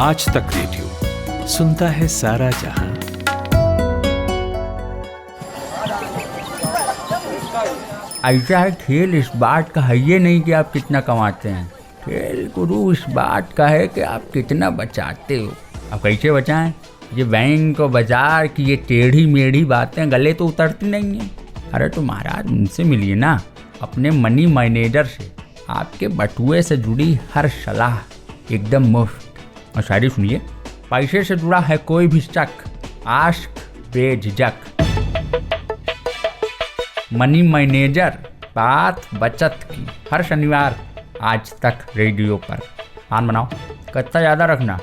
आज तक रेडियो सुनता है सारा जहां। ऐसा है, खेल इस बात का है ये नहीं कि आप कितना कमाते हैं, खेल गुरु इस बात का है कि आप कितना बचाते हो। अब कैसे बचाएं? ये बैंक और बाजार की ये टेढ़ी मेढ़ी बातें गले तो उतरती नहीं हैं। अरे तो महाराज उनसे मिलिए ना, अपने मनी मैनेजर से। आपके बटुए से जुड़ी हर सलाह एकदम मुफ्त। और शायरी सुनिए, पैसे से जुड़ा है कोई भी शक, आस्क बेझिझक। मनी मैनेजर, बात बचत की, हर शनिवार आज तक रेडियो पर। मान बनाओ, कत्ता ज़्यादा रखना।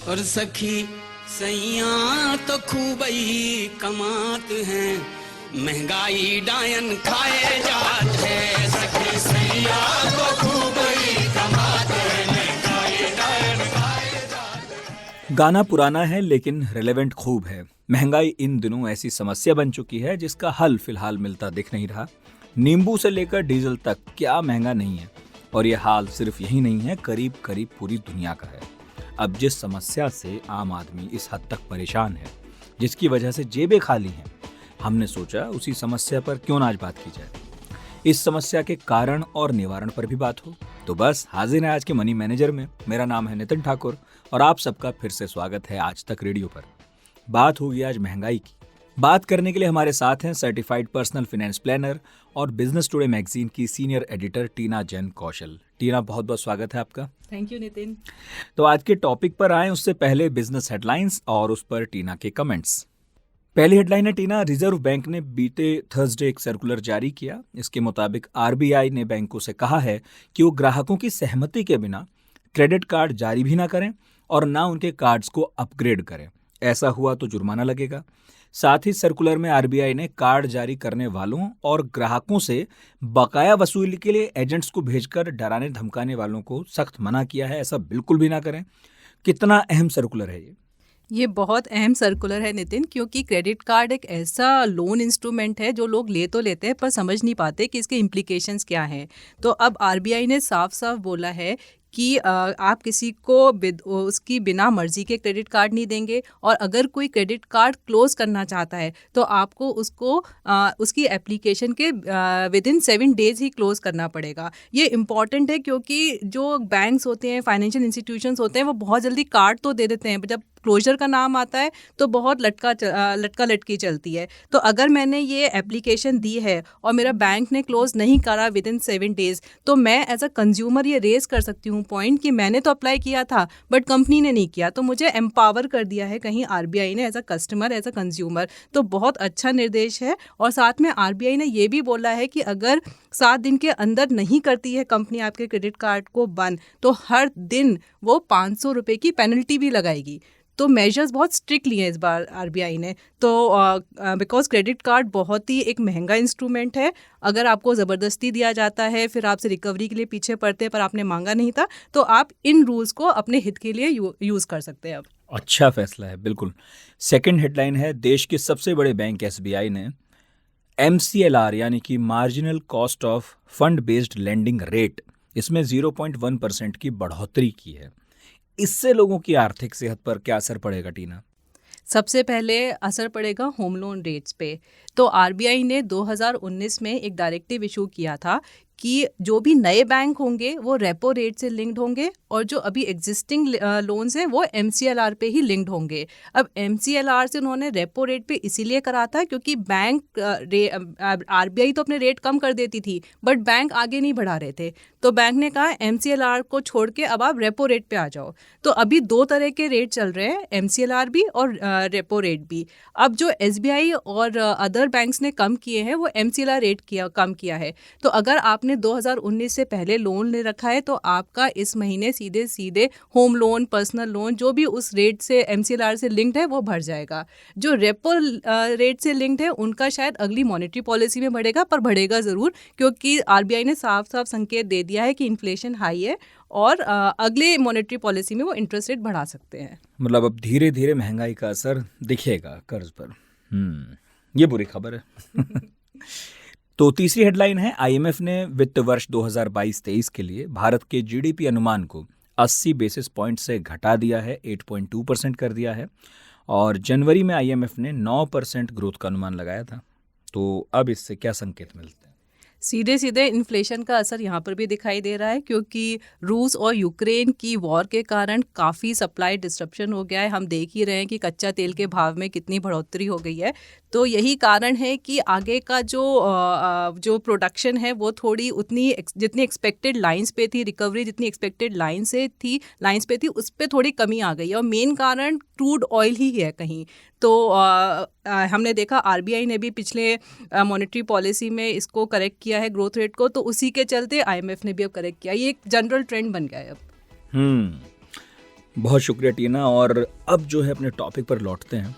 और सखी सैया तो खूब ही कमात हैं, महंगाई डायन खाए जात है। सखी सैया तो खूब ही कमात हैं, महंगाई डायन खाए जात है। गाना पुराना है लेकिन रिलेवेंट खूब है। महंगाई इन दिनों ऐसी समस्या बन चुकी है जिसका हल फिलहाल मिलता दिख नहीं रहा। नींबू से लेकर डीजल तक क्या महंगा नहीं है। और ये हाल सिर्फ यही नहीं है, करीब करीब पूरी दुनिया का है। अब जिस समस्या से आम आदमी इस हद तक परेशान है, जिसकी वजह से जेबें खाली हैं, हमने सोचा उसी समस्या पर क्यों ना आज बात की जाए। इस समस्या के कारण और निवारण पर भी बात हो। तो बस हाजिर है आज के मनी मैनेजर में। मेरा नाम है नितिन ठाकुर और आप सबका फिर से स्वागत है आज तक रेडियो पर। बात होगी आज महंगाई की। बात करने के लिए हमारे साथ हैं सर्टिफाइड पर्सनल फाइनेंस प्लानर और बिजनेस टुडे मैगजीन की सीनियर एडिटर टीना जैन कौशल। टीना, बहुत बहुत स्वागत है आपका। Thank you Nitin. तो आज के टॉपिक पर आए उससे पहले बिजनेस हेडलाइंस और उस पर टीना के कमेंट्स। पहली हेडलाइन है टीना, रिजर्व बैंक ने बीते थर्सडे एक सर्कुलर जारी किया। इसके मुताबिक आरबीआई ने बैंकों से कहा है कि वो ग्राहकों की सहमति के बिना क्रेडिट कार्ड जारी भी ना करें और ना उनके कार्ड्स को अपग्रेड करें। ऐसा हुआ तो जुर्माना लगेगा। साथ ही सर्कुलर में आरबीआई ने कार्ड जारी करने वालों और ग्राहकों से बकाया वसूली के लिए एजेंट्स को भेजकर डराने धमकाने वालों को सख्त मना किया है, ऐसा बिल्कुल भी ना करें। कितना अहम सर्कुलर है ये बहुत अहम सर्कुलर है नितिन, क्योंकि क्रेडिट कार्ड एक ऐसा लोन इंस्ट्रूमेंट है जो लोग ले तो लेते हैं पर समझ नहीं पाते कि इसके इम्प्लीकेशंस क्या हैं। तो अब आरबीआई ने साफ साफ बोला है कि आप किसी को उसकी बिना मर्जी के क्रेडिट कार्ड नहीं देंगे, और अगर कोई क्रेडिट कार्ड क्लोज करना चाहता है तो आपको उसको उसकी एप्लीकेशन के विदिन 7 डेज ही क्लोज करना पड़ेगा। ये इम्पॉर्टेंट है क्योंकि जो बैंक्स होते हैं, फाइनेंशियल इंस्टीट्यूशंस होते हैं, वो बहुत जल्दी कार्ड तो दे देते हैं, जब क्लोजर का नाम आता है तो बहुत लटका लटकी चलती है। तो अगर मैंने ये एप्लीकेशन दी है और मेरा बैंक ने क्लोज नहीं करा विदिन 7 डेज, तो मैं एज अ कंज्यूमर ये रेज कर सकती हूँ पॉइंट कि मैंने तो अप्लाई किया था बट कंपनी ने नहीं किया। तो मुझे एम्पावर कर दिया है कहीं आरबीआई ने as a customer, as a consumer. तो बहुत अच्छा निर्देश है। और साथ में आरबीआई ने ये भी बोला है कि अगर 7 दिन के अंदर नहीं करती है कंपनी आपके क्रेडिट कार्ड को बंद, तो हर दिन वो 500 रुपये की पेनल्टी भी लगाएगी। तो मेजर्स बहुत स्ट्रिक्ट लिए हैं इस बार आरबीआई ने। तो बिकॉज क्रेडिट कार्ड बहुत ही एक महंगा इंस्ट्रूमेंट है, अगर आपको ज़बरदस्ती दिया जाता है, फिर आपसे रिकवरी के लिए पीछे पड़ते हैं पर आपने मांगा नहीं था, तो आप इन रूल्स को अपने हित के लिए यूज़ कर सकते हैं अब। अच्छा फैसला है, बिल्कुल। सेकंड हेडलाइन है, देश के सबसे बड़े बैंक एसबीआई ने MCLR यानी कि marginal cost of fund based lending rate, इसमें 0.1% की बढ़ोतरी की है। इससे लोगों की आर्थिक सेहत पर क्या असर पड़ेगा टीना? सबसे पहले असर पड़ेगा होम लोन रेट्स पे। तो आरबीआई ने 2019 में एक डायरेक्टिव इशू किया था कि जो भी नए बैंक होंगे वो रेपो रेट से लिंक्ड होंगे, और जो अभी एग्जिस्टिंग लोन्स हैं वो MCLR पे ही लिंक्ड होंगे। अब MCLR से उन्होंने रेपो रेट पे इसीलिए करा था क्योंकि बैंक आरबीआई तो अपने रेट कम कर देती थी बट बैंक आगे नहीं बढ़ा रहे थे। तो बैंक ने कहा MCLR को छोड़ के अब आप रेपो रेट पे आ जाओ। तो अभी 2 तरह के रेट चल रहे हैं, MCLR भी और रेपो रेट भी। अब जो SBI और अदर बैंक्स ने कम किए हैं वो MCLR रेट कम किया है। तो अगर आपने 2019 से पहले लोन ले रखा है तो आपका इस महीने सीधे सीधे होम लोन, पर्सनल लोन जो भी उस रेट से MCLR से लिंक्ड है वो भर जाएगा। जो रेपो रेट से लिंक्ड है उनका शायद अगली मॉनेटरी पॉलिसी में बढ़ेगा, पर बढ़ेगा ज़रूर, क्योंकि आरबीआई ने साफ साफ संकेत दे दिया है कि इन्फ्लेशन हाई है और अगले मॉनेटरी पॉलिसी में वो इंटरेस्ट रेट बढ़ा सकते हैं। मतलब अब धीरे धीरे महंगाई का असर दिखेगा कर्ज पर। ये बुरी खबर है। तो तीसरी हेडलाइन है, आईएमएफ ने वित्त वर्ष 2022-23 के लिए भारत के जीडीपी अनुमान को 80 बेसिस पॉइंट से घटा दिया है, 8.2% कर दिया है। और जनवरी में IMF ने 9% ग्रोथ का अनुमान लगाया था। तो अब इससे क्या संकेत मिलते हैं? सीधे सीधे इन्फ्लेशन का असर यहाँ पर भी दिखाई दे रहा है, क्योंकि रूस और यूक्रेन की वॉर के कारण काफ़ी सप्लाई डिस्ट्रप्शन हो गया है। हम देख ही रहे हैं कि कच्चा तेल के भाव में कितनी बढ़ोतरी हो गई है। तो यही कारण है कि आगे का जो प्रोडक्शन है वो थोड़ी उतनी जितनी एक्सपेक्टेड लाइंस पे थी, रिकवरी जितनी एक्सपेक्टेड लाइंस पे थी उस पर थोड़ी कमी आ गई है। और मेन कारण क्रूड ऑयल ही है कहीं। तो हमने देखा RBI ने भी पिछले मॉनेटरी पॉलिसी में इसको करेक्ट किया है, ग्रोथ रेट को, तो उसी के चलते IMF ने भी अब करेक्ट किया। ये एक जनरल ट्रेंड बन गया है अब। बहुत शुक्रिया टीना। और अब जो है अपने टॉपिक पर लौटते हैं।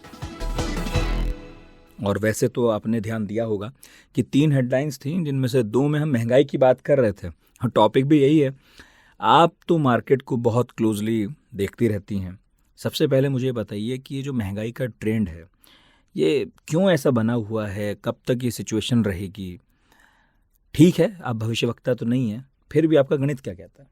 और वैसे तो आपने ध्यान दिया होगा कि 3 हेडलाइंस थी, जिनमें से 2 में हम महंगाई की बात कर रहे थे और टॉपिक भी यही है। आप तो मार्केट को बहुत क्लोजली देखती रहती हैं। सबसे पहले मुझे बताइए कि ये जो महंगाई का ट्रेंड है ये क्यों ऐसा बना हुआ है, कब तक ये सिचुएशन रहेगी? ठीक है, आप भविष्यवक्ता तो नहीं है, फिर भी आपका गणित क्या कहता है?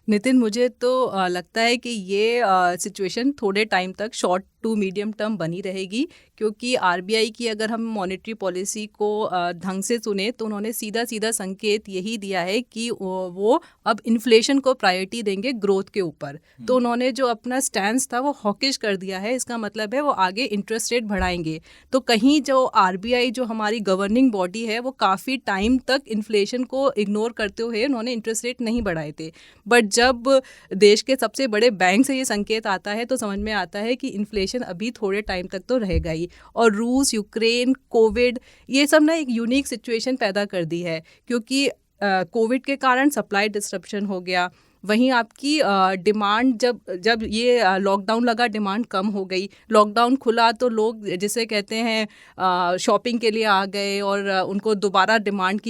नितिन, मुझे तो लगता है कि ये सिचुएशन थोड़े टाइम तक शॉर्ट टू मीडियम टर्म बनी रहेगी, क्योंकि RBI की अगर हम मॉनेटरी पॉलिसी को ढंग से सुने तो उन्होंने सीधा सीधा संकेत यही दिया है कि वो अब इन्फ्लेशन को प्रायोरिटी देंगे ग्रोथ के ऊपर। तो उन्होंने जो अपना स्टैंस था वो हॉकिश कर दिया है। इसका मतलब है वो आगे इंटरेस्ट रेट बढ़ाएंगे। तो कहीं जो RBI जो हमारी गवर्निंग बॉडी है वो काफ़ी टाइम तक इन्फ्लेशन को इग्नोर करते हुए उन्होंने इंटरेस्ट रेट नहीं बढ़ाए थे। बट जब देश के सबसे बड़े बैंक से ये संकेत आता है तो समझ में आता है कि इन्फ्लेशन अभी थोड़े टाइम तक तो रहेगा ही। और रूस, यूक्रेन, कोविड, ये सब ना एक यूनिक सिचुएशन पैदा कर दी है, क्योंकि कोविड के कारण सप्लाई डिस्ट्रप्शन हो गया। वहीं आपकी डिमांड जब ये लॉकडाउन लगा, डिमांड कम हो गई। लॉकडाउन खुला तो लोग जिसे कहते हैं शॉपिंग के लिए आ गए और उनको दोबारा डिमांड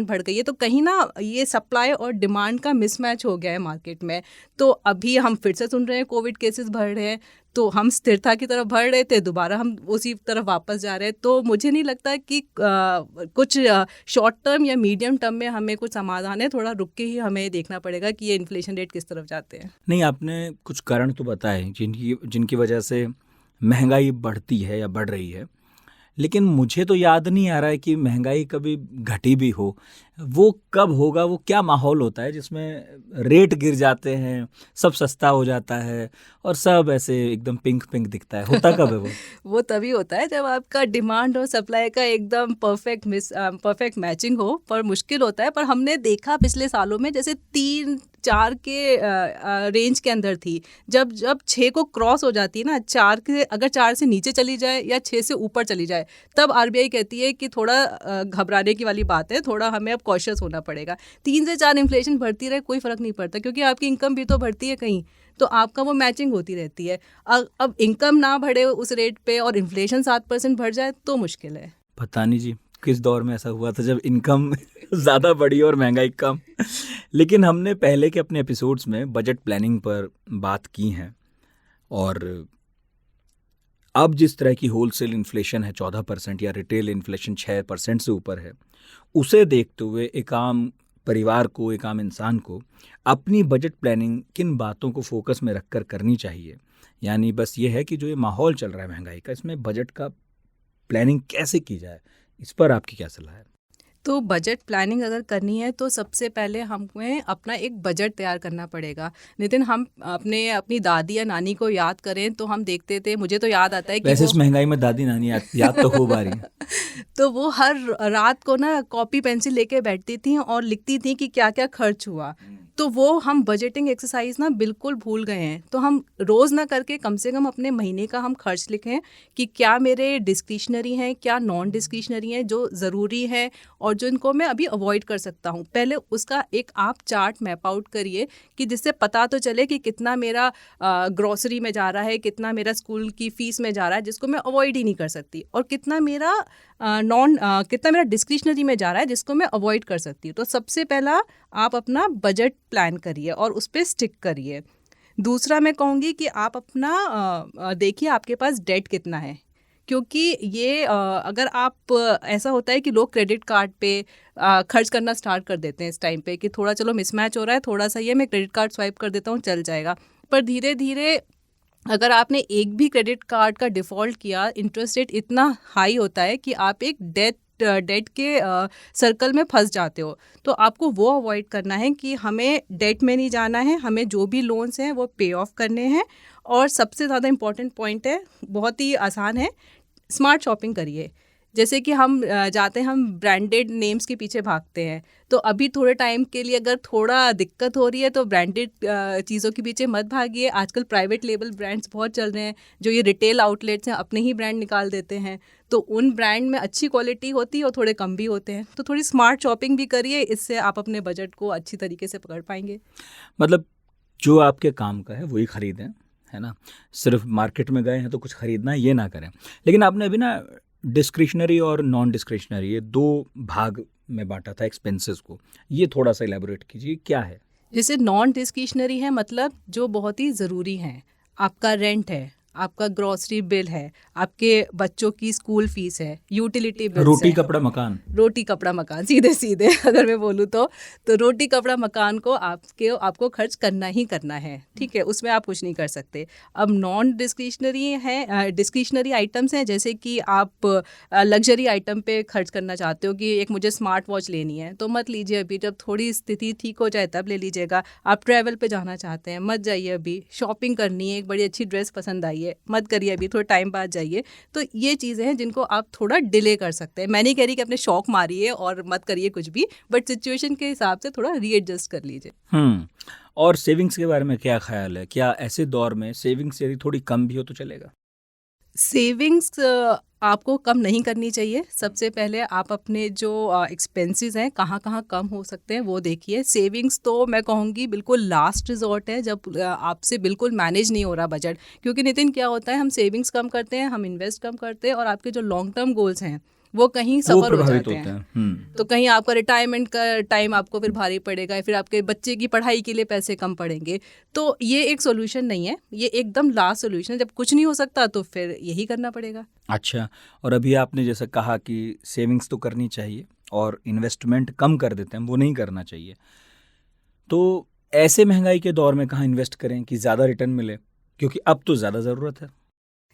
बढ़ गई है। तो कहीं ना ये सप्लाई और डिमांड का मिसमैच हो गया है मार्केट में। तो अभी हम फिर से सुन रहे हैं कोविड केसेस बढ़ रहे हैं, तो हम स्थिरता की तरफ बढ़ रहे थे, दोबारा हम उसी तरफ वापस जा रहे हैं। तो मुझे नहीं लगता कि कुछ शॉर्ट टर्म या मीडियम टर्म में हमें कुछ समाधान है। थोड़ा रुक के ही हमें देखना पड़ेगा कि ये इन्फ्लेशन रेट किस तरफ जाते हैं। नहीं, आपने कुछ कारण तो बताए जिनकी वजह से महंगाई बढ़ती है या बढ़ रही है, लेकिन मुझे तो याद नहीं आ रहा है कि महंगाई कभी घटी भी हो। वो कब होगा? वो क्या माहौल होता है जिसमें रेट गिर जाते हैं, सब सस्ता हो जाता है और सब ऐसे एकदम पिंक पिंक दिखता है? होता कब है वो? वो तभी होता है जब आपका डिमांड और सप्लाई का एकदम परफेक्ट मैचिंग हो। पर मुश्किल होता है। पर हमने देखा पिछले सालों में जैसे 3-4 के रेंज के अंदर थी। जब 6 को क्रॉस हो जाती है ना, अगर 4 से नीचे चली जाए या 6 से ऊपर चली जाए, तब RBI कहती है कि थोड़ा घबराने की वाली बात है, थोड़ा हमें अब कॉशियस होना पड़ेगा। 3 से 4 इन्फ्लेशन बढ़ती रहे कोई फ़र्क नहीं पड़ता, क्योंकि आपकी इनकम भी तो बढ़ती है कहीं, तो आपका वो मैचिंग होती रहती है। अब इनकम ना बढ़े उस रेट पे और इन्फ्लेशन 7% बढ़ जाए तो मुश्किल है। पता नहीं जी किस दौर में ऐसा हुआ था जब इनकम ज़्यादा बढ़ी और महंगाई कम। लेकिन हमने पहले के अपने एपिसोड्स में बजट प्लानिंग पर बात की है, और अब जिस तरह की होलसेल इन्फ्लेशन है 14% या रिटेल इन्फ्लेशन 6% से ऊपर है, उसे देखते हुए एक आम परिवार को, एक आम इंसान को अपनी बजट प्लानिंग किन बातों को फोकस में रखकर करनी चाहिए? यानी बस ये है कि जो ये माहौल चल रहा है महंगाई का, इसमें बजट का प्लानिंग कैसे की जाए, इस पर आपकी क्या सलाह है? तो बजट प्लानिंग अगर करनी है तो सबसे पहले हमें अपना एक बजट तैयार करना पड़ेगा। नितिन, हम अपनी दादी या नानी को याद करें तो हम देखते थे, मुझे तो याद आता है कि वैसे इस महंगाई में दादी नानी याद तो खूब आ रही है। तो वो हर रात को ना कॉपी पेंसिल लेके बैठती थी और लिखती थी कि क्या क्या खर्च हुआ। तो वो हम बजटिंग एक्सरसाइज ना बिल्कुल भूल गए हैं। तो हम रोज़ ना करके कम से कम अपने महीने का हम खर्च लिखें कि क्या मेरे डिस्क्रिशनरी हैं, क्या नॉन डिस्क्रिशनरी हैं, जो ज़रूरी है और जो इनको मैं अभी अवॉइड कर सकता हूँ। पहले उसका एक आप चार्ट मैप आउट करिए कि जिससे पता तो चले कि कितना मेरा ग्रॉसरी में जा रहा है, कितना मेरा स्कूल की फ़ीस में जा रहा है जिसको मैं अवॉइड ही नहीं कर सकती, और कितना मेरा डिस्क्रिशनरी में जा रहा है जिसको मैं अवॉइड कर सकती हूँ। तो सबसे पहला आप अपना बजट प्लान करिए और उस पर स्टिक करिए। दूसरा मैं कहूँगी कि आप अपना देखिए आपके पास डेट कितना है, क्योंकि ये अगर आप ऐसा होता है कि लोग क्रेडिट कार्ड पे खर्च करना स्टार्ट कर देते हैं इस टाइम पे कि थोड़ा चलो मिसमैच हो रहा है, थोड़ा सा ये मैं क्रेडिट कार्ड स्वाइप कर देता हूँ, चल जाएगा। पर धीरे धीरे अगर आपने एक भी क्रेडिट कार्ड का डिफ़ॉल्ट किया, इंटरेस्ट रेट इतना हाई होता है कि आप एक डेट के सर्कल में फंस जाते हो। तो आपको वो अवॉइड करना है कि हमें डेट में नहीं जाना है, हमें जो भी लोन्स हैं वो पे ऑफ करने हैं। और सबसे ज़्यादा इम्पॉर्टेंट पॉइंट है, बहुत ही आसान है, स्मार्ट शॉपिंग करिए। जैसे कि हम जाते हैं, हम ब्रांडेड नेम्स के पीछे भागते हैं, तो अभी थोड़े टाइम के लिए अगर थोड़ा दिक्कत हो रही है तो ब्रांडेड चीज़ों के पीछे मत भागिए। आजकल प्राइवेट लेबल ब्रांड्स बहुत चल रहे हैं, जो ये रिटेल आउटलेट्स हैं अपने ही ब्रांड निकाल देते हैं, तो उन ब्रांड में अच्छी क्वालिटी होती है और थोड़े कम भी होते हैं। तो थोड़ी स्मार्ट शॉपिंग भी करिए, इससे आप अपने बजट को अच्छी तरीके से पकड़ पाएंगे। मतलब जो आपके काम का है वही खरीदें, है ना। सिर्फ मार्केट में गए हैं तो कुछ खरीदना है ये ना करें। लेकिन आपने अभी ना डिस्क्रिशनरी और नॉन डिस्क्रिशनरी ये दो भाग में बांटा था एक्सपेंसेस को, ये थोड़ा सा इलेबोरेट कीजिए, क्या है? जैसे नॉन डिस्क्रिशनरी है, मतलब जो बहुत ही ज़रूरी हैं, आपका रेंट है, आपका ग्रॉसरी बिल है, आपके बच्चों की स्कूल फीस है, यूटिलिटी बिल्स रोटी है। कपड़ा मकान। रोटी कपड़ा मकान, सीधे सीधे अगर मैं बोलूँ तो रोटी कपड़ा मकान को आपको खर्च करना ही करना है, ठीक है, उसमें आप कुछ नहीं कर सकते। अब नॉन डिस्क्रिशनरी है, डिस्क्रिशनरी आइटम्स हैं, जैसे कि आप लग्जरी आइटम पे खर्च करना चाहते हो कि एक मुझे स्मार्ट वॉच लेनी है, तो मत लीजिए अभी, जब थोड़ी स्थिति ठीक हो जाए तब ले लीजिएगा। आप ट्रैवल पे जाना चाहते हैं, मत जाइए अभी। शॉपिंग करनी है, एक बड़ी अच्छी ड्रेस पसंद आई है, मत करिए अभी, थोड़े टाइम बाद जाइए। तो ये चीज़ें हैं जिनको आप थोड़ा डिले कर सकते हैं। मैं नहीं कह रही कि अपने शौक मारिए और मत करिए कुछ भी, बट सिचुएशन के हिसाब से थोड़ा रीएडजस्ट कर लीजिए। और सेविंग्स के बारे में क्या ख्याल है? क्या ऐसे दौर में सेविंग्स यदि थोड़ी कम भी हो तो चलेगा? सेविंग्स आपको कम नहीं करनी चाहिए। सबसे पहले आप अपने जो एक्सपेंसेस हैं कहाँ कहाँ कम हो सकते हैं वो देखिए। सेविंग्स तो मैं कहूँगी बिल्कुल लास्ट रिजॉर्ट है, जब आपसे बिल्कुल मैनेज नहीं हो रहा बजट। क्योंकि नितिन क्या होता है, हम सेविंग्स कम करते हैं, हम इन्वेस्ट कम करते हैं, और आपके जो लॉन्ग टर्म गोल्स हैं वो कहीं सफर हो जाते हैं। तो कहीं आपका रिटायरमेंट का टाइम आपको फिर भारी पड़ेगा, फिर आपके बच्चे की पढ़ाई के लिए पैसे कम पड़ेंगे। तो ये एक सोल्यूशन नहीं है, ये एकदम लास्ट सोल्यूशन है। जब कुछ नहीं हो सकता तो फिर यही करना पड़ेगा। अच्छा, और अभी आपने जैसे कहा कि सेविंग्स तो करनी चाहिए और इन्वेस्टमेंट कम कर देते हैं, वो नहीं करना चाहिए, तो ऐसे महंगाई के दौर में कहाँ इन्वेस्ट करें कि ज़्यादा रिटर्न मिले, क्योंकि अब तो ज़्यादा ज़रूरत है।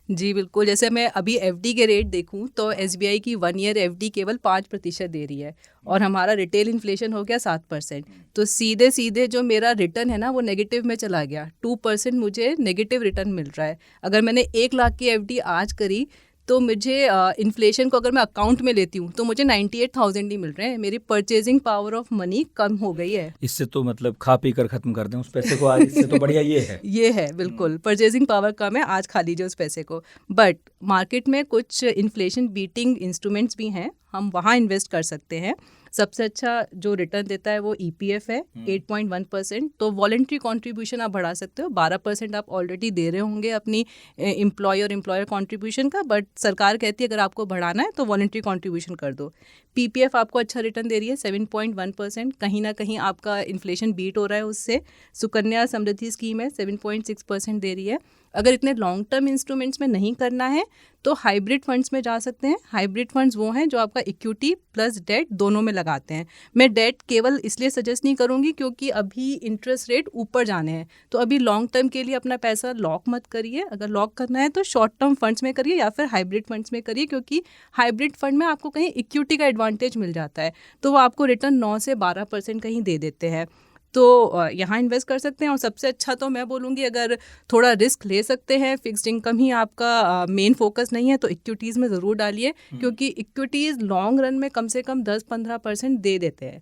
जी बिल्कुल। जैसे मैं अभी एफडी के रेट देखूं तो एसबीआई की 1 ईयर एफडी केवल 5% दे रही है, और हमारा रिटेल इन्फ्लेशन हो गया 7%। तो सीधे सीधे जो मेरा रिटर्न है ना वो नेगेटिव में चला गया। 2% मुझे नेगेटिव रिटर्न मिल रहा है। अगर मैंने 1 लाख की एफडी आज करी तो मुझे इन्फ्लेशन को अगर मैं अकाउंट में लेती हूँ तो मुझे 98,000 ही मिल रहे हैं। मेरी परचेजिंग पावर ऑफ मनी कम हो गई है। इससे तो मतलब खा पी कर खत्म कर दें उस पैसे को आज, इससे तो बढ़िया ये है बिल्कुल। परचेजिंग पावर कम है, आज खा लीजिए उस पैसे को। बट मार्केट में कुछ इन्फ्लेशन बीटिंग इंस्ट्रूमेंट्स भी हैं, हम वहाँ इन्वेस्ट कर सकते हैं। सबसे अच्छा जो रिटर्न देता है वो ईपीएफ है 8.1%। तो वॉलंटरी कंट्रीब्यूशन आप बढ़ा सकते हो। 12% आप ऑलरेडी दे रहे होंगे अपनी एम्प्लॉयर कंट्रीब्यूशन का, बट सरकार कहती है अगर आपको बढ़ाना है तो वॉलंटरी कंट्रीब्यूशन कर दो। पीपीएफ आपको अच्छा रिटर्न दे रही है 7.1%, कहीं ना कहीं आपका इन्फ्लेशन बीट हो रहा है उससे। सुकन्या समृद्धि स्कीम है 7.6% दे रही है। अगर इतने लॉन्ग टर्म इंस्ट्रूमेंट्स में नहीं करना है तो हाइब्रिड फंड्स में जा सकते हैं। हाइब्रिड फंड्स वो हैं जो आपका इक्विटी प्लस डेट दोनों में लगाते हैं। मैं डेट केवल इसलिए सजेस्ट नहीं करूँगी क्योंकि अभी इंटरेस्ट रेट ऊपर जाने हैं, तो अभी लॉन्ग टर्म के लिए अपना पैसा लॉक मत करिए। अगर लॉक करना है तो शॉर्ट टर्म फंड्स में करिए या फिर हाइब्रिड फंड्स में करिए, क्योंकि हाइब्रिड फंड में आपको कहीं इक्विटी का एडवांटेज मिल जाता है, तो वो आपको रिटर्न 9 से 12% कहीं दे देते हैं। तो यहाँ इन्वेस्ट कर सकते हैं। और सबसे अच्छा तो मैं बोलूँगी अगर थोड़ा रिस्क ले सकते हैं, फिक्स्ड इनकम ही आपका मेन फोकस नहीं है तो इक्विटीज़ में ज़रूर डालिए, क्योंकि इक्विटीज़ लॉन्ग रन में कम से कम 10-15% दे देते हैं।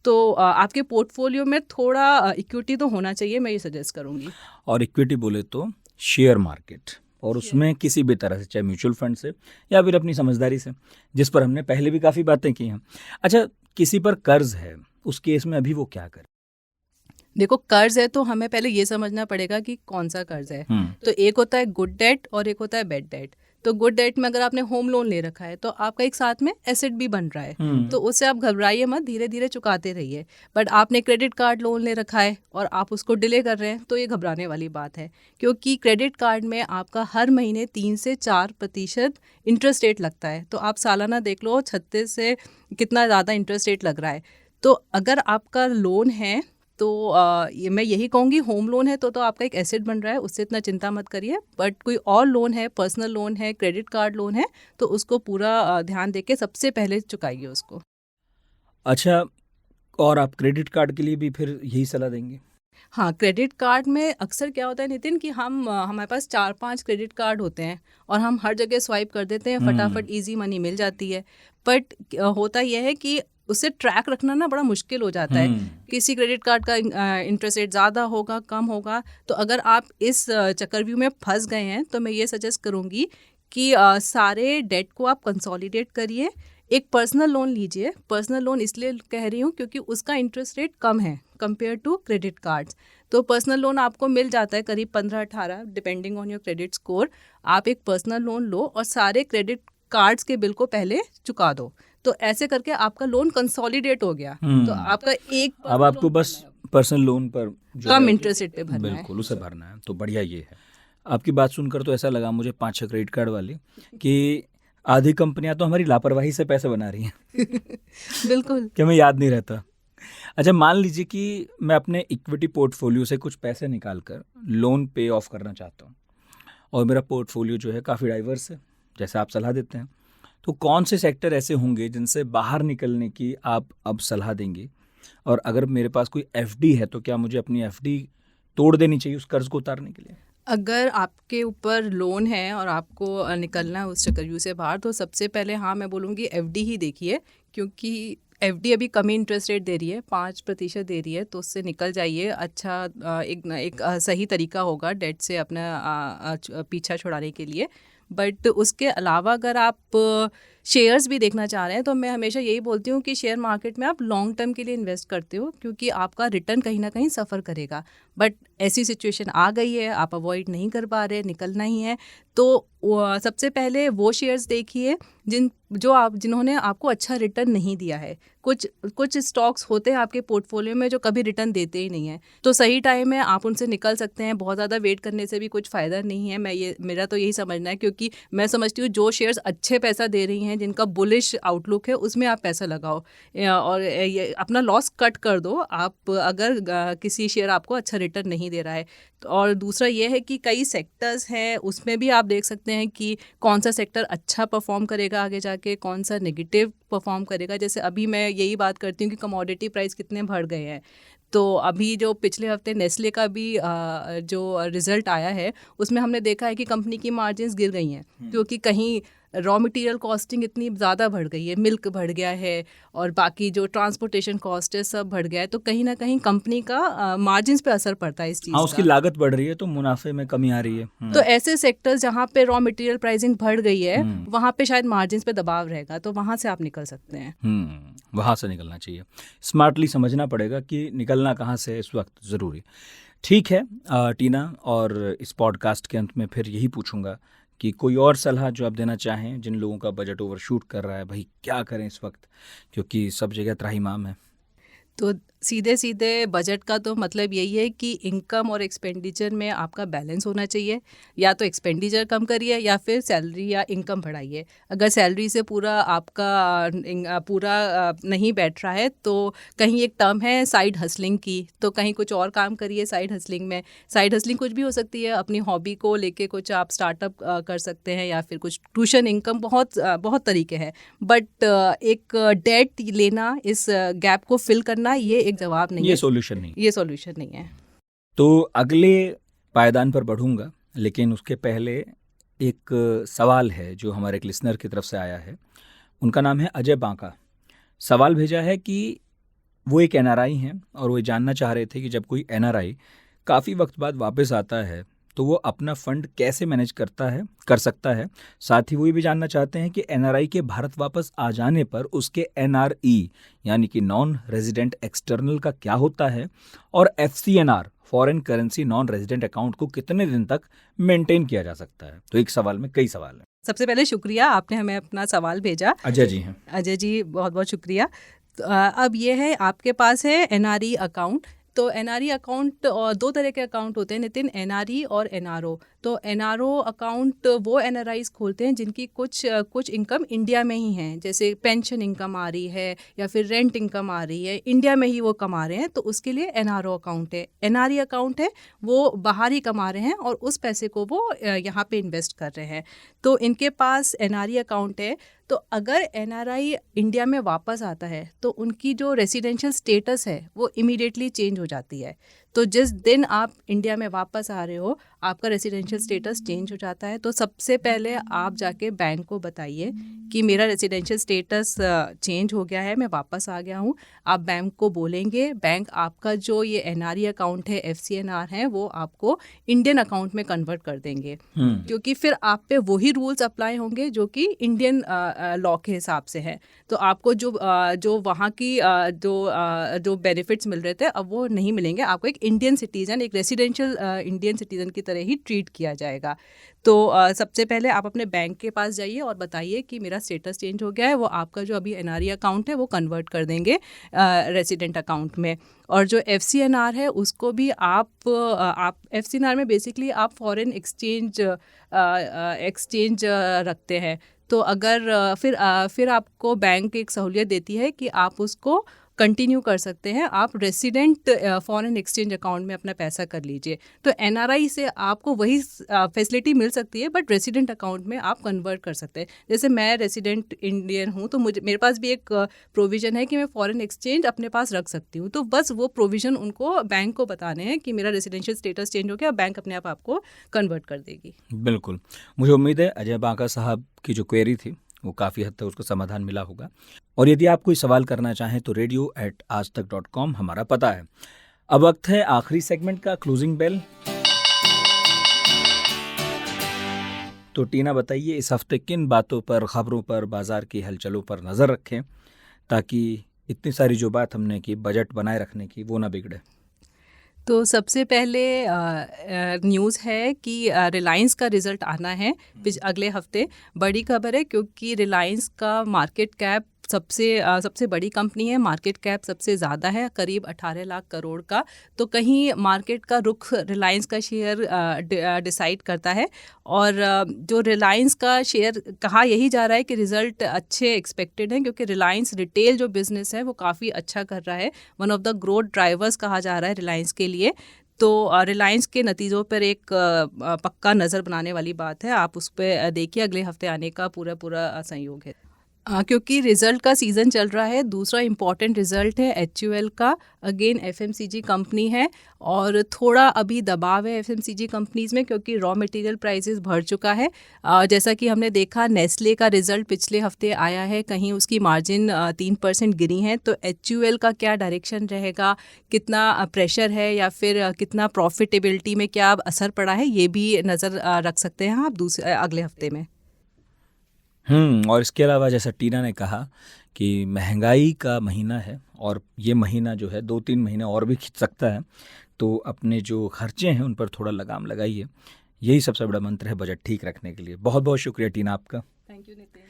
तो आपके पोर्टफोलियो में थोड़ा इक्विटी तो होना चाहिए, मैं ये सजेस्ट करूँगी। और इक्विटी बोले तो शेयर मार्केट, और उसमें किसी भी तरह से, चाहे म्यूचुअल फंड से या फिर अपनी समझदारी से, जिस पर हमने पहले भी काफ़ी बातें की हैं। अच्छा, किसी पर कर्ज है, उस केस में अभी वो क्या करे? देखो, कर्ज है तो हमें पहले ये समझना पड़ेगा कि कौन सा कर्ज है। तो एक होता है गुड डेट और एक होता है बैड डेट। तो गुड डेट में अगर आपने होम लोन ले रखा है तो आपका एक साथ में एसेट भी बन रहा है, तो उससे आप घबराइए मत, धीरे धीरे चुकाते रहिए। बट आपने क्रेडिट कार्ड लोन ले रखा है और आप उसको डिले कर रहे हैं तो ये घबराने वाली बात है, क्योंकि क्रेडिट कार्ड में आपका हर महीने 3 से 4% इंटरेस्ट रेट लगता है। तो आप सालाना देख लो 36 से कितना ज़्यादा इंटरेस्ट रेट लग रहा है। तो अगर आपका लोन है तो ये मैं यही कहूँगी, होम लोन है तो आपका एक एसेट बन रहा है, उससे इतना चिंता मत करिए। बट कोई और लोन है, पर्सनल लोन है, क्रेडिट कार्ड लोन है, तो उसको पूरा ध्यान देके सबसे पहले चुकाइए उसको। अच्छा, और आप क्रेडिट कार्ड के लिए भी फिर यही सलाह देंगे? हाँ, क्रेडिट कार्ड में अक्सर क्या होता है नितिन कि हमारे पास 4-5 क्रेडिट कार्ड होते हैं और हम हर जगह स्वाइप कर देते हैं, फटाफट इजी मनी मिल जाती है। बट होता यह है कि उससे ट्रैक रखना ना बड़ा मुश्किल हो जाता है। किसी क्रेडिट कार्ड का इंटरेस्ट रेट ज़्यादा होगा, कम होगा। तो अगर आप इस चक्रव्यूह में फंस गए हैं तो मैं ये सजेस्ट करूँगी कि सारे डेट को आप कंसोलिडेट करिए, एक पर्सनल लोन लीजिए। पर्सनल लोन इसलिए कह रही हूँ क्योंकि उसका इंटरेस्ट रेट कम है कंपेयर टू क्रेडिट कार्ड्स। तो पर्सनल लोन आपको मिल जाता है करीब 15-18 depending on your credit score. आप एक पर्सनल लोन लो और सारे क्रेडिट कार्ड्स के बिल को पहले चुका दो, तो ऐसे करके आपका लोन कंसोलिडेट हो गया। तो आपका एक अब आपको बस पर्सनल लोन पर कम इंटरेस्ट रेट पे भरना है। बिल्कुल उसे भरना है, तो बढ़िया ये है। आपकी बात सुनकर तो ऐसा लगा मुझे 5-6 क्रेडिट कार्ड वाले कि आधी कंपनियां तो हमारी लापरवाही से पैसे बना रही हैं। बिल्कुल, क्या मैं याद नहीं रहता। अच्छा, मान लीजिए कि मैं अपने इक्विटी पोर्टफोलियो से कुछ पैसे निकाल कर लोन पे ऑफ करना चाहता हूँ और मेरा पोर्टफोलियो जो है काफ़ी डाइवर्स है, जैसे आप सलाह देते हैं, तो कौन से सेक्टर ऐसे होंगे जिनसे बाहर निकलने की आप अब सलाह देंगे? और अगर मेरे पास कोई एफडी है तो क्या मुझे अपनी एफडी तोड़ देनी चाहिए उस कर्ज को उतारने के लिए? अगर आपके ऊपर लोन है और आपको निकलना है उस चक्रव्यूह से बाहर, तो सबसे पहले हाँ मैं बोलूँगी एफडी ही देखिए, क्योंकि एफडी अभी कम इंटरेस्ट रेट दे रही है, 5% दे रही है, तो उससे निकल जाइए। अच्छा, एक सही तरीका होगा डेट से अपना पीछा छुड़ाने के लिए। बट उसके अलावा अगर आप शेयर्स भी देखना चाह रहे हैं तो मैं हमेशा यही बोलती हूँ कि शेयर मार्केट में आप लॉन्ग टर्म के लिए इन्वेस्ट करते हो, क्योंकि आपका रिटर्न कहीं ना कहीं सफ़र करेगा। बट ऐसी सिचुएशन आ गई है, आप अवॉइड नहीं कर पा रहे, निकलना ही है, तो सबसे पहले वो शेयर्स देखिए जिन्होंने आपको अच्छा रिटर्न नहीं दिया है। कुछ स्टॉक्स होते हैं आपके पोर्टफोलियो में जो कभी रिटर्न देते ही नहीं है, तो सही टाइम है आप उनसे निकल सकते हैं। बहुत ज़्यादा वेट करने से भी कुछ फ़ायदा नहीं है, मेरा तो यही समझना है, क्योंकि मैं समझती हूँ जो शेयर्स अच्छे पैसा दे रही हैं, जिनका बुलिश आउटलुक है, उसमें आप पैसा लगाओ और ये अपना लॉस कट कर दो आप अगर किसी शेयर आपको अच्छा रिटर्न नहीं दे रहा है। और दूसरा ये है कि कई सेक्टर्स हैं, उसमें भी आप देख सकते हैं कि कौन सा सेक्टर अच्छा परफॉर्म करेगा आगे जाके, कौन सा नेगेटिव परफॉर्म करेगा। जैसे अभी मैं यही बात करती हूँ कि कमोडिटी प्राइस कितने बढ़ गए हैं, तो अभी जो पिछले हफ्ते नेस्ले का भी जो रिज़ल्ट आया है उसमें हमने देखा है कि कंपनी की मार्जिन्स गिर गई हैं, क्योंकि कहीं रॉ मटेरियल कॉस्टिंग इतनी ज़्यादा बढ़ गई है, मिल्क बढ़ गया है और बाकी जो ट्रांसपोर्टेशन कॉस्ट है सब बढ़ गया है, तो कहीं ना कहीं कंपनी का मार्जिन्स पे असर पड़ता है इस चीज़ का। उसकी लागत बढ़ रही है तो मुनाफे में कमी आ रही है। तो ऐसे सेक्टर्स जहाँ पे रॉ मटेरियल प्राइसिंग बढ़ गई है वहाँ पे शायद मार्जिन्स पे दबाव रहेगा, तो वहाँ से आप निकल सकते हैं। वहाँ से निकलना चाहिए। स्मार्टली समझना पड़ेगा कि निकलना कहाँ से है इस वक्त ज़रूरी। ठीक है टीना, और इस पॉडकास्ट के अंत में फिर यही पूछूंगा कि कोई और सलाह जो आप देना चाहें जिन लोगों का बजट ओवरशूट कर रहा है, भाई क्या करें इस वक्त, क्योंकि सब जगह त्राहिमाम है। तो सीधे सीधे बजट का तो मतलब यही है कि इनकम और एक्सपेंडिचर में आपका बैलेंस होना चाहिए। या तो एक्सपेंडिचर कम करिए या फिर सैलरी या इनकम बढ़ाइए। अगर सैलरी से पूरा आपका पूरा नहीं बैठ रहा है तो कहीं एक टर्म है साइड हसलिंग की, तो कहीं कुछ और काम करिए साइड हसलिंग में। साइड हसलिंग कुछ भी हो सकती है, अपनी हॉबी को लेके कुछ आप स्टार्टअप कर सकते हैं या फिर कुछ ट्यूशन इनकम, बहुत तरीके हैं। बट एक डेट लेना, इस गैप को फिल करना, ये एक जवाब नहीं है, ये सॉल्यूशन नहीं है। तो अगले पायदान पर बढ़ूंगा, लेकिन उसके पहले एक सवाल है जो हमारे एक लिसनर की तरफ से आया है। उनका नाम है अजय बांका। सवाल भेजा है कि वो एक एनआरआई हैं और वो जानना चाह रहे थे कि जब कोई एनआरआई काफ़ी वक्त बाद वापस आता है तो वो अपना फंड कैसे मैनेज कर सकता है। साथ ही वो ये भी जानना चाहते हैं कि एनआरआई के भारत वापस आ जाने पर उसके एनआरई यानी कि नॉन रेजिडेंट एक्सटर्नल का क्या होता है, और FCNR foreign currency non resident account को कितने दिन तक मेंटेन किया जा सकता है? तो एक सवाल में कई सवाल हैं। सबसे पहले शुक्रिया, आपने हमें अपना सवाल भेजा। अजय जी हैं। अजय जी, बहुत बहुत शुक्रिया। तो, अब ये है, आपके पास है एनआरई अकाउंट। तो एनआरई अकाउंट, और दो तरह के अकाउंट होते हैं नितिन, एनआरई और एनआरओ। तो एनआरओ अकाउंट वो एनआरआईज खोलते हैं जिनकी कुछ इनकम इंडिया में ही है, जैसे पेंशन इनकम आ रही है या फिर रेंट इनकम आ रही है, इंडिया में ही वो कमा रहे हैं, तो उसके लिए एनआरओ अकाउंट है। एनआरई अकाउंट है वो बाहर ही कमा रहे हैं और उस पैसे को वो यहाँ पे इन्वेस्ट कर रहे हैं। तो इनके पास एनआरई अकाउंट है। तो अगर एनआरआई इंडिया में वापस आता है तो उनकी जो रेसिडेंशियल स्टेटस है वो इमीडिएटली चेंज हो जाती है। तो जिस दिन आप इंडिया में वापस आ रहे हो, आपका रेसिडेंशियल स्टेटस चेंज हो जाता है। तो सबसे पहले आप जाके बैंक को बताइए कि मेरा रेसिडेंशियल स्टेटस चेंज हो गया है, मैं वापस आ गया हूँ। आप बैंक को बोलेंगे, बैंक आपका जो ये एनआरई अकाउंट है, FCNR है, वो आपको इंडियन अकाउंट में कन्वर्ट कर देंगे, क्योंकि फिर आप पे वही रूल्स अप्लाई होंगे जो कि इंडियन लॉ के हिसाब से है। तो आपको जो वहाँ की जो बेनिफिट्स मिल रहे थे अब वो नहीं मिलेंगे। आपको एक इंडियन सिटीज़न, एक रेसिडेंशियल इंडियन सिटीज़न की तरह ही ट्रीट किया जाएगा। तो सबसे पहले आप अपने बैंक के पास जाइए और बताइए कि मेरा स्टेटस चेंज हो गया है। वो आपका जो अभी एनआरई अकाउंट है वो कन्वर्ट कर देंगे रेसिडेंट अकाउंट में। और जो FCNR है उसको भी आप FCNR में बेसिकली आप फॉरेन एक्सचेंज रखते हैं। तो अगर फिर आपको बैंक एक सहूलियत देती है कि आप उसको कंटिन्यू कर सकते हैं, आप रेसिडेंट फॉरेन एक्सचेंज अकाउंट में अपना पैसा कर लीजिए। तो एनआरआई से आपको वही फैसिलिटी मिल सकती है, बट रेसिडेंट अकाउंट में आप कन्वर्ट कर सकते हैं। जैसे मैं रेसिडेंट इंडियन हूँ तो मेरे पास भी एक प्रोविज़न है कि मैं फॉरेन एक्सचेंज अपने पास रख सकती हूँ। तो बस वो प्रोविज़न उनको बैंक को बताने हैं कि मेरा रेसिडेंशियल स्टेटस चेंज हो गया, बैंक अपने आप आपको कन्वर्ट कर देगी। बिल्कुल, मुझे उम्मीद है अजय बांका साहब की जो क्वेरी थी वो काफ़ी हद तक उसको समाधान मिला होगा। और यदि आप कोई सवाल करना चाहें तो radio@aajtak.com हमारा पता है। अब वक्त है आखिरी सेगमेंट का, क्लोजिंग बेल। तो टीना बताइए, इस हफ्ते किन बातों पर, खबरों पर, बाजार की हलचलों पर नज़र रखें ताकि इतनी सारी जो बात हमने की बजट बनाए रखने की वो ना बिगड़े? तो सबसे पहले न्यूज़ है कि रिलायंस का रिज़ल्ट आना है अगले हफ्ते। बड़ी खबर है क्योंकि रिलायंस का मार्केट कैप सबसे बड़ी कंपनी है, मार्केट कैप सबसे ज़्यादा है, करीब 18 लाख करोड़ का। तो कहीं मार्केट का रुख रिलायंस का शेयर डिसाइड करता है। और जो रिलायंस का शेयर कहा यही जा रहा है कि रिज़ल्ट अच्छे एक्सपेक्टेड हैं, क्योंकि रिलायंस रिटेल जो बिज़नेस है वो काफ़ी अच्छा कर रहा है। One of the growth drivers कहा जा रहा है रिलायंस के लिए। तो रिलायंस के नतीजों पर एक पक्का नज़र बनाने वाली बात है। आप उस पर देखिए, अगले हफ्ते आने का पूरा संयोग है। क्योंकि रिज़ल्ट का सीज़न चल रहा है। दूसरा इम्पॉर्टेंट रिज़ल्ट है HUL का, अगेन FMCG कंपनी है और थोड़ा अभी दबाव है FMCG कंपनीज़ में क्योंकि रॉ मटेरियल प्राइसेस बढ़ चुका है। जैसा कि हमने देखा, नेस्ले का रिज़ल्ट पिछले हफ्ते आया है, कहीं उसकी मार्जिन 3% गिरी है। तो HUL का क्या डायरेक्शन रहेगा, कितना प्रेशर है या फिर कितना प्रॉफिटेबिलिटी में क्या असर पड़ा है, ये भी नज़र रख सकते हैं आप अगले हफ्ते में। और इसके अलावा जैसा टीना ने कहा कि महंगाई का महीना है और ये महीना जो है 2-3 महीने और भी खिंच सकता है। तो अपने जो खर्चे हैं उन पर थोड़ा लगाम लगाइए। यही सबसे बड़ा मंत्र है बजट ठीक रखने के लिए। बहुत बहुत शुक्रिया टीना आपका। Thank you Nitin.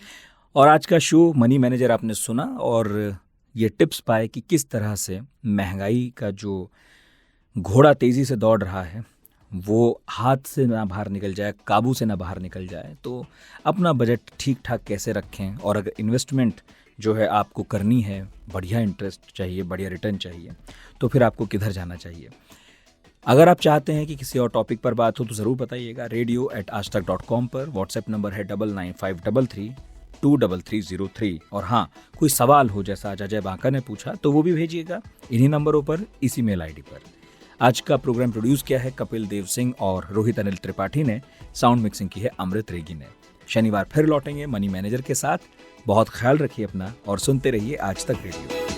और आज का शो मनी मैनेजर आपने सुना और ये टिप्स पाए कि किस तरह से महंगाई का जो घोड़ा तेज़ी से दौड़ रहा है वो हाथ से ना बाहर निकल जाए, काबू से ना बाहर निकल जाए। तो अपना बजट ठीक ठाक कैसे रखें, और अगर इन्वेस्टमेंट जो है आपको करनी है, बढ़िया इंटरेस्ट चाहिए, बढ़िया रिटर्न चाहिए, तो फिर आपको किधर जाना चाहिए। अगर आप चाहते हैं कि किसी और टॉपिक पर बात हो तो ज़रूर बताइएगा। radio@aajtak.com पर व्हाट्सएप नंबर है 9953323303। और हाँ, कोई सवाल हो जैसा आज अजय बांका ने पूछा तो वो भी भेजिएगा इन्हीं नंबरों पर, इसी मेल ID पर। आज का प्रोग्राम प्रोड्यूस किया है कपिल देव सिंह और रोहित अनिल त्रिपाठी ने। साउंड मिक्सिंग की है अमृत रेगी ने। शनिवार फिर लौटेंगे मनी मैनेजर के साथ। बहुत ख्याल रखिए अपना और सुनते रहिए आज तक रेडियो।